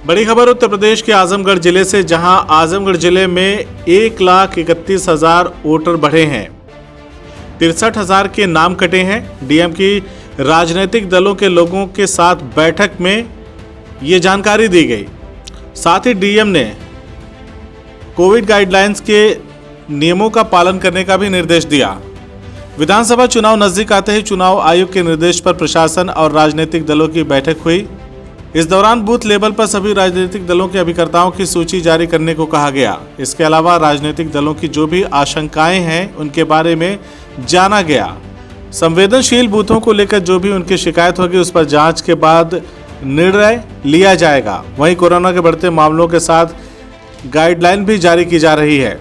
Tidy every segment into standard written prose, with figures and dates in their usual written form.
बड़ी खबर उत्तर प्रदेश के आजमगढ़ जिले से, जहां आजमगढ़ जिले में 1,31,000 वोटर बढ़े हैं। 63,000 के नाम कटे हैं। डीएम की राजनीतिक दलों के लोगों के साथ बैठक में ये जानकारी दी गई। साथ ही डीएम ने कोविड गाइडलाइंस के नियमों का पालन करने का भी निर्देश दिया। विधानसभा चुनाव नजदीक आते ही चुनाव आयोग के निर्देश पर प्रशासन और राजनीतिक दलों की बैठक हुई। इस दौरान बूथ लेवल पर सभी राजनीतिक दलों के अभिकर्ताओं की सूची जारी करने को कहा गया। इसके अलावा राजनीतिक दलों की जो भी आशंकाएं हैं उनके बारे में जाना गया। संवेदनशील बूथों को लेकर जो भी उनकी शिकायत होगी उस पर जांच के बाद निर्णय लिया जाएगा। वहीं कोरोना के बढ़ते मामलों के साथ गाइडलाइन भी जारी की जा रही है।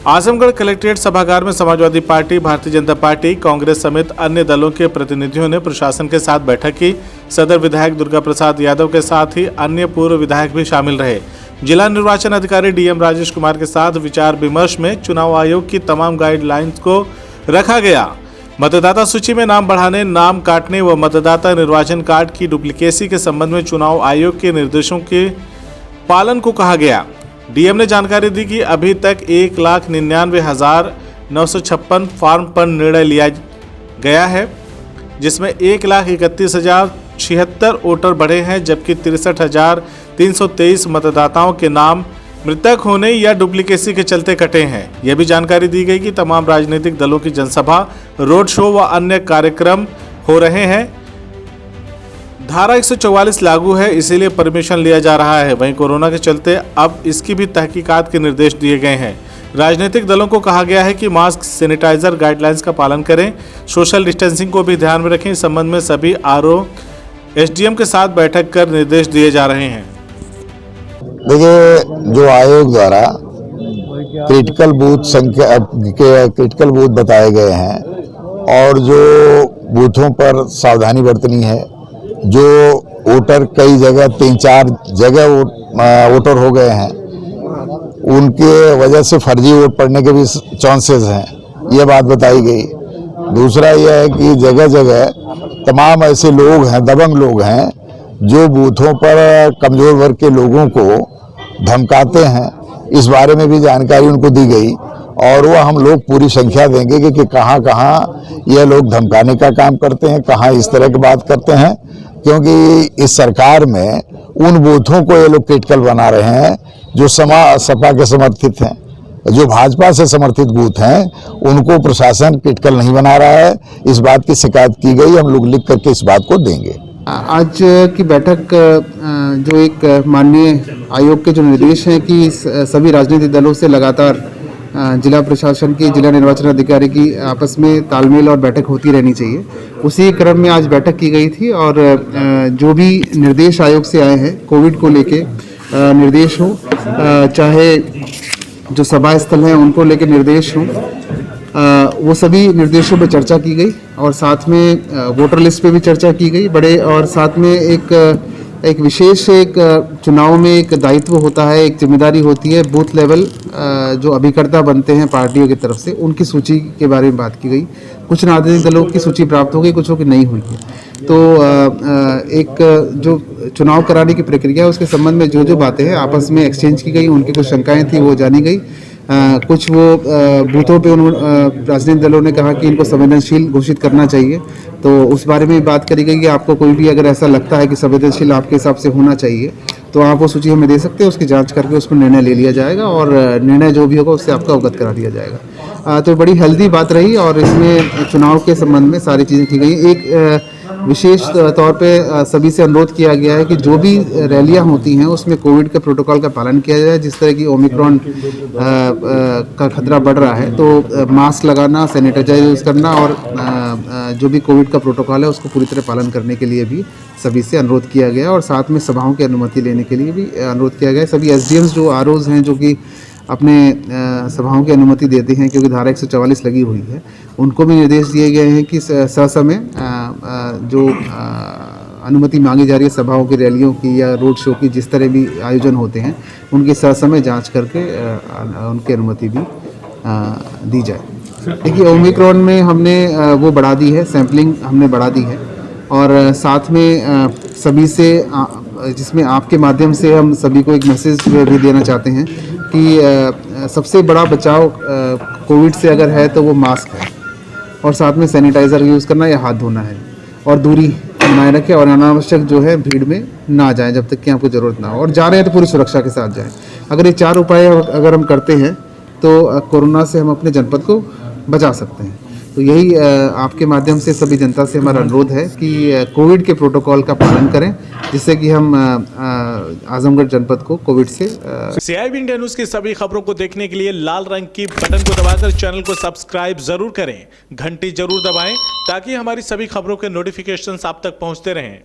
आजमगढ़ कलेक्ट्रेट सभागार में समाजवादी पार्टी, भारतीय जनता पार्टी, कांग्रेस समेत अन्य दलों के प्रतिनिधियों ने प्रशासन के साथ बैठक की। सदर विधायक दुर्गा प्रसाद यादव के साथ ही अन्य पूर्व विधायक भी शामिल रहे। जिला निर्वाचन अधिकारी डीएम राजेश कुमार के साथ विचार विमर्श में चुनाव आयोग की तमाम गाइडलाइंस को रखा गया। मतदाता सूची में नाम बढ़ाने, नाम काटने व मतदाता निर्वाचन कार्ड की डुप्लीकेसी के संबंध में चुनाव आयोग के निर्देशों के पालन को कहा गया। डीएम ने जानकारी दी कि अभी तक 1,99,956 फॉर्म पर निर्णय लिया गया है, जिसमें 1,31,076 वोटर बढ़े हैं, जबकि 63,323 मतदाताओं के नाम मृतक होने या डुप्लीकेसी के चलते कटे हैं। यह भी जानकारी दी गई कि तमाम राजनीतिक दलों की जनसभा, रोड शो व अन्य कार्यक्रम हो रहे हैं। धारा 144 लागू है, इसीलिए परमिशन लिया जा रहा है। वहीं कोरोना के चलते अब इसकी भी तहकीकात के निर्देश दिए गए हैं। राजनीतिक दलों को कहा गया है कि मास्क, सैनिटाइजर गाइडलाइंस का पालन करें, सोशल डिस्टेंसिंग को भी ध्यान में रखें। इस संबंध में सभी आरओ, एसडीएम के साथ बैठक कर निर्देश दिए जा रहे हैं। देखिए, जो आयोग द्वारा क्रिटिकल बूथ बताए गए हैं और जो बूथों पर सावधानी बरतनी है, जो वोटर कई जगह 3-4 जगह वोटर हो गए हैं, उनके वजह से फर्जी वोट पड़ने के भी चांसेस हैं, ये बात बताई गई। दूसरा यह है कि जगह जगह तमाम ऐसे लोग हैं, दबंग लोग हैं, जो बूथों पर कमज़ोर वर्ग के लोगों को धमकाते हैं। इस बारे में भी जानकारी उनको दी गई और वह हम लोग पूरी संख्या देंगे कि कहाँ कहाँ ये लोग धमकाने का काम करते हैं, कहाँ इस तरह की बात करते हैं, क्योंकि इस सरकार में उन बूथों को ये लोग क्रिटिकल बना रहे हैं जो सपा के समर्थित हैं। जो भाजपा से समर्थित बूथ हैं उनको प्रशासन क्रिटिकल नहीं बना रहा है। इस बात की शिकायत की गई, हम लोग लिख करके इस बात को देंगे। आज की बैठक जो एक माननीय आयोग के जो निर्देश हैं कि सभी राजनीतिक दलों से लगातार जिला प्रशासन की, जिला निर्वाचन अधिकारी की आपस में तालमेल और बैठक होती रहनी चाहिए, उसी क्रम में आज बैठक की गई थी। और जो भी निर्देश आयोग से आए हैं कोविड को लेके निर्देश हो, चाहे जो सभा स्थल हैं उनको लेके निर्देश हो, वो सभी निर्देशों पर चर्चा की गई और साथ में वोटर लिस्ट पे भी चर्चा की गई बड़े। और साथ में एक विशेष चुनाव में एक दायित्व होता है, एक जिम्मेदारी होती है, बूथ लेवल जो अभिकर्ता बनते हैं पार्टियों की तरफ से, उनकी सूची के बारे में बात की गई। कुछ राजनीतिक दलों की सूची प्राप्त हो गई, कुछ की नहीं हुई है। तो एक जो चुनाव कराने की प्रक्रिया है उसके संबंध में जो बातें हैं आपस में एक्सचेंज की गई, उनकी कुछ शंकाएं थी वो जानी गई। कुछ वो बूथों पे राजनीतिक दलों ने कहा कि इनको संवेदनशील घोषित करना चाहिए, तो उस बारे में बात करी गई कि आपको कोई भी अगर ऐसा लगता है कि संवेदनशील आपके हिसाब से होना चाहिए तो आप वो सूची हमें दे सकते हैं, उसकी जांच करके उस पर निर्णय ले लिया जाएगा और निर्णय जो भी होगा उससे आपका अवगत करा दिया जाएगा। तो बड़ी हेल्दी बात रही और इसमें चुनाव के संबंध में सारी चीज़ें की गई। एक विशेष तौर पे सभी से अनुरोध किया गया है कि जो भी रैलियां होती हैं उसमें कोविड के प्रोटोकॉल का पालन किया जाए। जिस तरह की ओमिक्रॉन का खतरा बढ़ रहा है तो मास्क लगाना, सैनिटाइजर यूज़ करना और जो भी कोविड का प्रोटोकॉल है उसको पूरी तरह पालन करने के लिए भी सभी से अनुरोध किया गया और साथ में सभाओं की अनुमति लेने के लिए भी अनुरोध किया गया। सभी एसडीएम्स जो आरओज हैं जो कि अपने सभाओं की अनुमति देते हैं क्योंकि धारा 144 लगी हुई है, उनको भी निर्देश दिए गए हैं कि ससमय जो अनुमति मांगी जा रही है सभाओं की, रैलियों की या रोड शो की, जिस तरह भी आयोजन होते हैं उनकी ससमय जांच करके उनकी अनुमति भी दी जाए। देखिए, ओमिक्रॉन में हमने वो बढ़ा दी है, सैम्पलिंग हमने बढ़ा दी है और साथ में सभी से जिसमें आपके माध्यम से हम सभी को एक मैसेज भी देना चाहते हैं कि सबसे बड़ा बचाव कोविड से अगर है तो वो मास्क है, और साथ में सैनिटाइज़र यूज़ करना या हाथ धोना है, और दूरी बनाए रखें, और अनावश्यक जो है भीड़ में ना जाएं जब तक कि आपको ज़रूरत ना हो, और जा रहे हैं तो पूरी सुरक्षा के साथ जाएं। अगर ये 4 उपाय अगर हम करते हैं तो कोरोना से हम अपने जनपद को बचा सकते हैं। तो यही आपके माध्यम से सभी जनता से हमारा अनुरोध है कि कोविड के प्रोटोकॉल का पालन करें, जिससे कि हम आजमगढ़ जनपद को कोविड से CIB इंडिया न्यूज की सभी खबरों को देखने के लिए लाल रंग की बटन को दबाकर चैनल को सब्सक्राइब जरूर करें, घंटी जरूर दबाएं ताकि हमारी सभी खबरों के नोटिफिकेशंस आप तक पहुंचते रहें।